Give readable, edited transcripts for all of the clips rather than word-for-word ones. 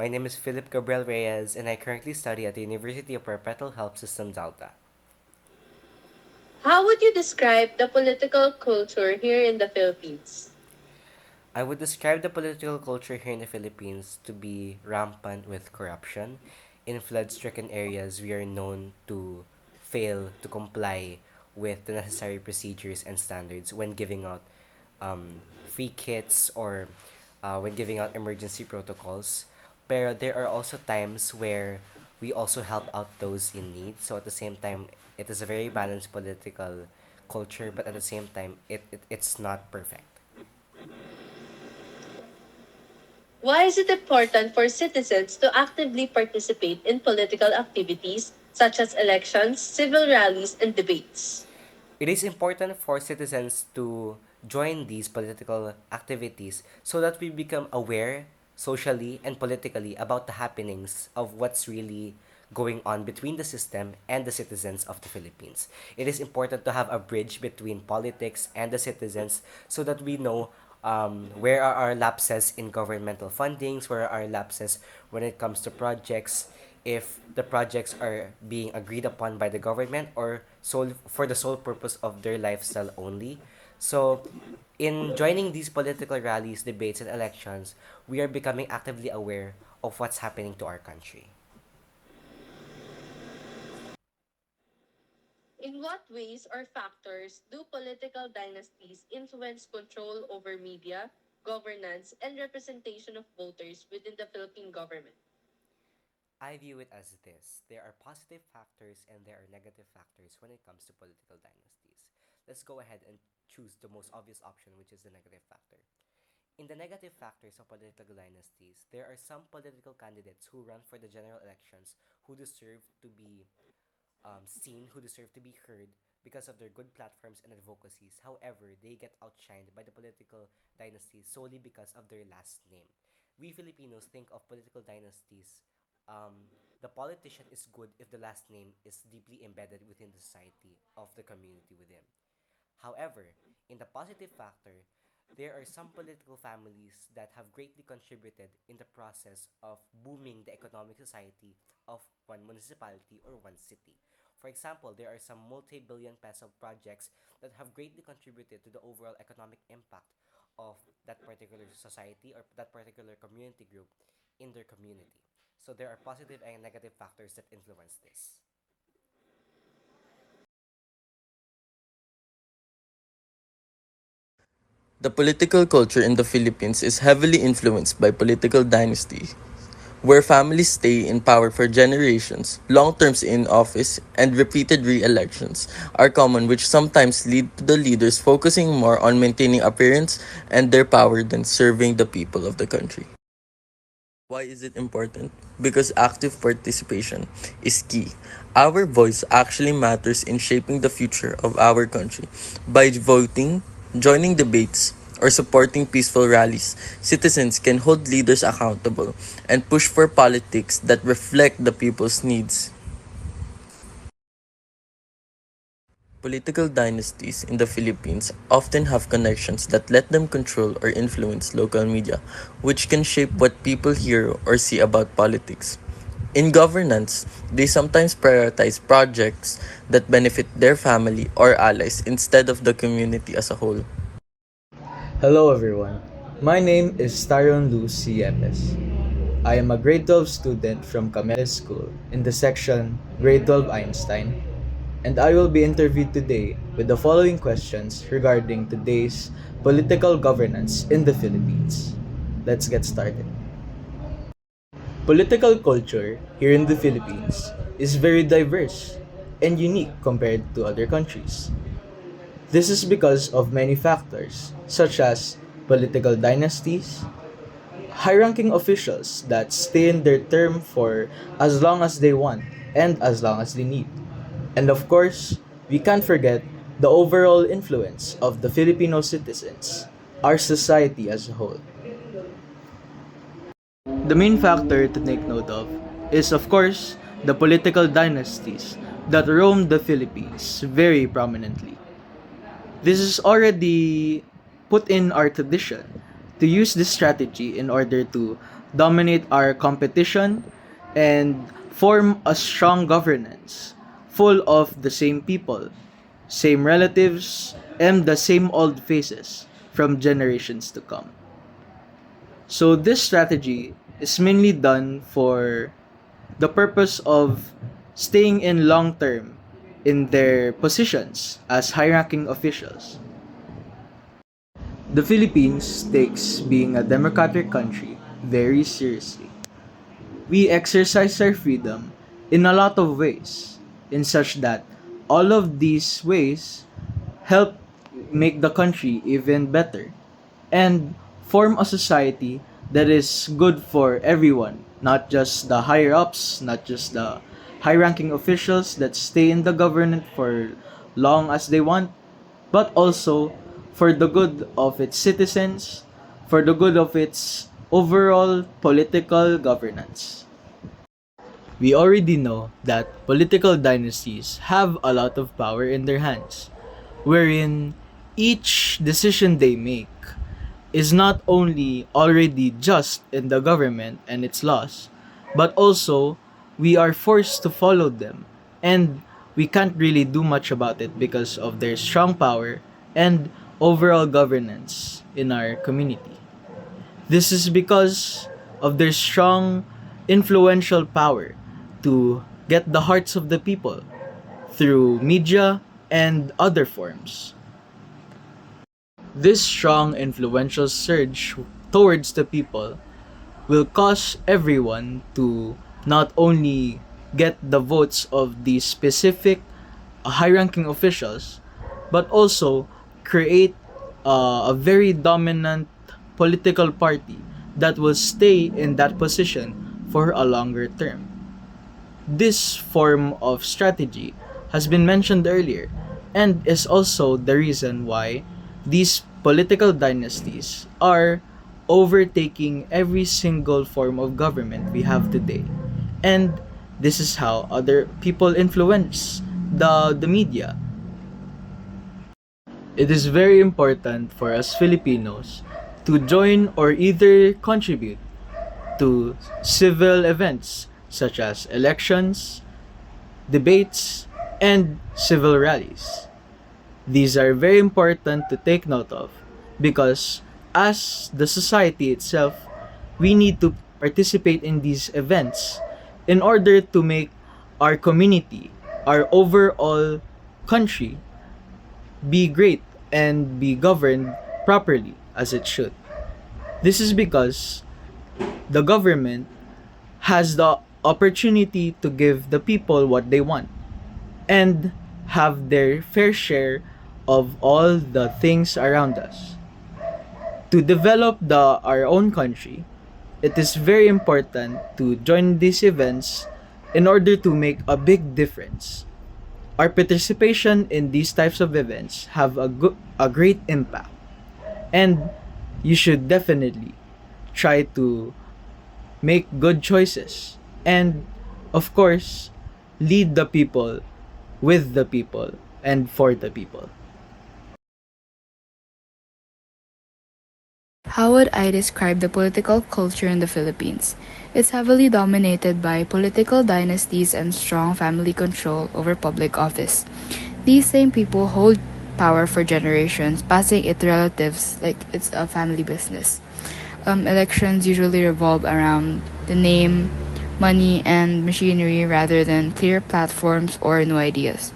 My name is Philip Gabriel Reyes, and I currently study at the University of Perpetual Health System Delta. How would you describe the political culture here in the Philippines? I would describe the political culture here in the Philippines to be rampant with corruption. In flood stricken areas, we are known to fail to comply with the necessary procedures and standards when giving out free kits or when giving out emergency protocols. But there are also times where we also help out those in need. So at the same time, it is a very balanced political culture, but at the same time, it's not perfect. Why is it important for citizens to actively participate in political activities such as elections, civil rallies, and debates? It is important for citizens to join these political activities so that we become aware socially and politically about the happenings of what's really going on between the system and the citizens of the Philippines. It is important to have a bridge between politics and the citizens so that we know where are our lapses in governmental fundings, where are our lapses when it comes to projects, if the projects are being agreed upon by the government or for the sole purpose of their lifestyle only. So, in joining these political rallies, debates, and elections, we are becoming actively aware of what's happening to our country. In what ways or factors do political dynasties influence control over media, governance, and representation of voters within the Philippine government? I view it as this. There are positive factors and there are negative factors when it comes to political dynasties. Let's go ahead and choose the most obvious option, which is the negative factor. In the negative factors of political dynasties, there are some political candidates who run for the general elections who deserve to be seen, who deserve to be heard because of their good platforms and advocacies. However, they get outshined by the political dynasties solely because of their last name. We Filipinos think of political dynasties. The politician is good if the last name is deeply embedded within the society of the community within. However, in the positive factor, there are some political families that have greatly contributed in the process of booming the economic society of one municipality or one city. For example, there are some multi-billion peso projects that have greatly contributed to the overall economic impact of that particular society or that particular community group in their community. So there are positive and negative factors that influence this. The political culture in the Philippines is heavily influenced by political dynasties, where families stay in power for generations. Long terms in office and repeated re elections are common, which sometimes lead to the leaders focusing more on maintaining appearance and their power than serving the people of the country. Why is it important? Because active participation is key. Our voice actually matters in shaping the future of our country. By voting, joining debates, or supporting peaceful rallies, citizens can hold leaders accountable and push for politics that reflect the people's needs. Political dynasties in the Philippines often have connections that let them control or influence local media, which can shape what people hear or see about politics. In governance, they sometimes prioritize projects that benefit their family or allies instead of the community as a whole. Hello everyone. My name is Tyron Luz Siepes. I am a grade 12 student from Cametes School in the section Grade 12 Einstein, and I will be interviewed today with the following questions regarding today's political governance in the Philippines. Let's get started. Political culture here in the Philippines is very diverse and unique compared to other countries. This is because of many factors, such as political dynasties, high ranking officials that stay in their term for as long as they want and as long as they need. And of course, we can't forget the overall influence of the Filipino citizens, our society as a whole. The main factor to take note of is, of course, the political dynasties that roam the Philippines very prominently. This is already put in our tradition to use this strategy in order to dominate our competition, and form a strong governance full of the same people, same relatives, and the same old faces from generations to come. So this strategy is mainly done for the purpose of staying in long term in their positions as high-ranking officials. The Philippines takes being a democratic country very seriously. We exercise our freedom in a lot of ways, in such that all of these ways help make the country even better and form a society that is good for everyone, not just the higher ups, not just the high ranking officials that stay in the government for long as they want, but also for the good of its citizens, for the good of its overall political governance. We already know that political dynasties have a lot of power in their hands, wherein each decision they make is not only already just in the government and its laws, but also we are forced to follow them. And we can't really do much about it because of their strong power and overall governance in our community. This is because of their strong, influential power to get the hearts of the people through media and other forms. This strong, influential surge towards the people will cause everyone to not only get the votes of these specific high ranking officials, but also create a very dominant political party that will stay in that position for a longer term. This form of strategy has been mentioned earlier and is also the reason why these political dynasties are overtaking every single form of government we have today. And this is how other people influence the media. It is very important for us Filipinos to join or either contribute to civil events such as elections, debates, and civil rallies. These are very important to take note of because, as the society itself, we need to participate in these events in order to make our community, our overall country, be great and be governed properly as it should. This is because the government has the opportunity to give the people what they want and have their fair share of all the things around us. To develop our own country, it is very important to join these events in order to make a big difference. Our participation in these types of events have a great impact, and you should definitely try to make good choices and, of course, lead the people with the people and for the people. How would I describe the political culture in the Philippines? It's heavily dominated by political dynasties and strong family control over public office. These same people hold power for generations, passing it to relatives like it's a family business. Elections usually revolve around the name, money, and machinery rather than clear platforms or new ideas.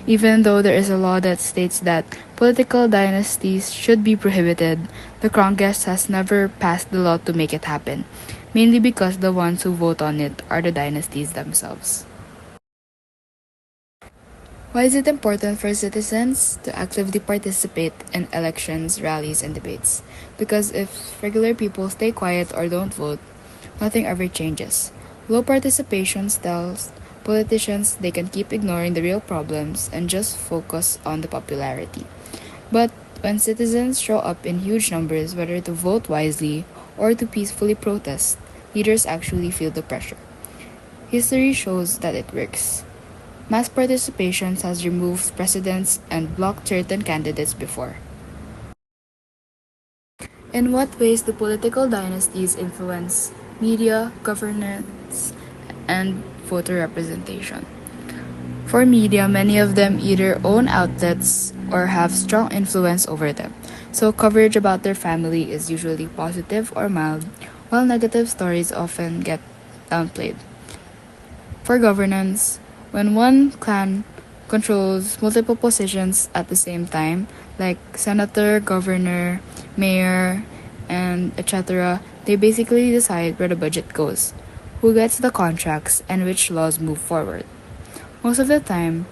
Even though there is a law that states that political dynasties should be prohibited, the Congress has never passed the law to make it happen, mainly because the ones who vote on it are the dynasties themselves. Why is it important for citizens to actively participate in elections, rallies, and debates? Because if regular people stay quiet or don't vote, nothing ever changes. Low participation tells politicians they can keep ignoring the real problems and just focus on the popularity. But when citizens show up in huge numbers, whether to vote wisely or to peacefully protest, leaders actually feel the pressure. History shows that it works. Mass participation has removed presidents and blocked certain candidates before. In what ways do political dynasties influence media, governance, and voter representation. For media, many of them either own outlets or have strong influence over them, so coverage about their family is usually positive or mild, while negative stories often get downplayed. For governance, when one clan controls multiple positions at the same time, like senator, governor, mayor, and etc., they basically decide where the budget goes, who gets the contracts, and which laws move forward. Most of the time,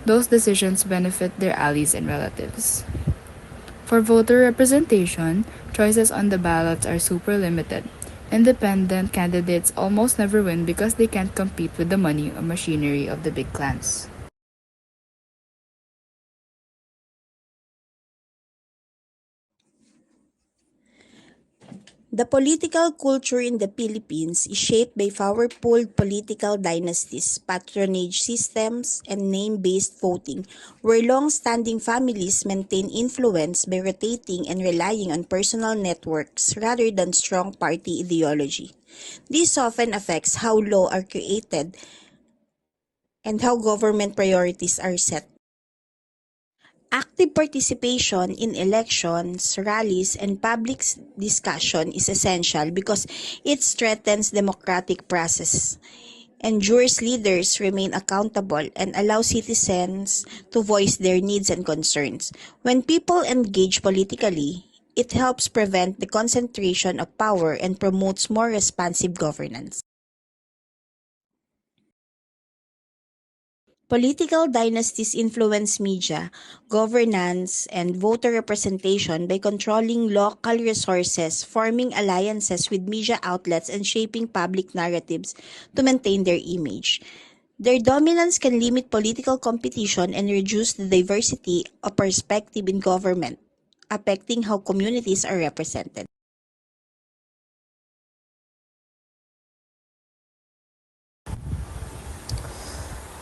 those decisions benefit their allies and relatives. For voter representation, choices on the ballots are super limited. Independent candidates almost never win because they can't compete with the money or machinery of the big clans. The political culture in the Philippines is shaped by powerful political dynasties, patronage systems, and name-based voting, where long-standing families maintain influence by rotating and relying on personal networks rather than strong party ideology. This often affects how laws are created and how government priorities are set. Active participation in elections, rallies, and public discussion is essential because it strengthens democratic process, ensures leaders remain accountable, and allows citizens to voice their needs and concerns. When people engage politically, it helps prevent the concentration of power and promotes more responsive governance. Political dynasties influence media, governance, and voter representation by controlling local resources, forming alliances with media outlets, and shaping public narratives to maintain their image. Their dominance can limit political competition and reduce the diversity of perspective in government, affecting how communities are represented.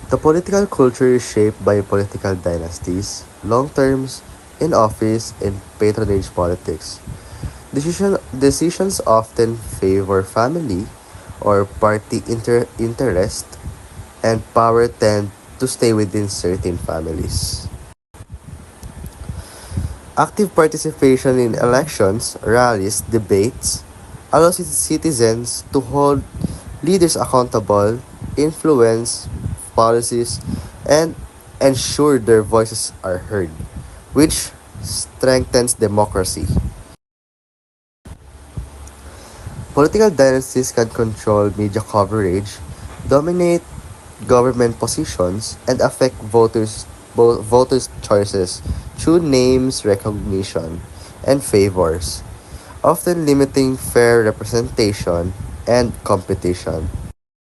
The political culture is shaped by political dynasties, long terms in office, and patronage politics. Decisions often favor family or party interest, and power tend to stay within certain families. Active participation in elections, rallies, debates allows citizens to hold leaders accountable, influence policies, and ensure their voices are heard, which strengthens democracy. Political dynasties can control media coverage, dominate government positions, and affect voters' choices through names recognition and favors, often limiting fair representation and competition.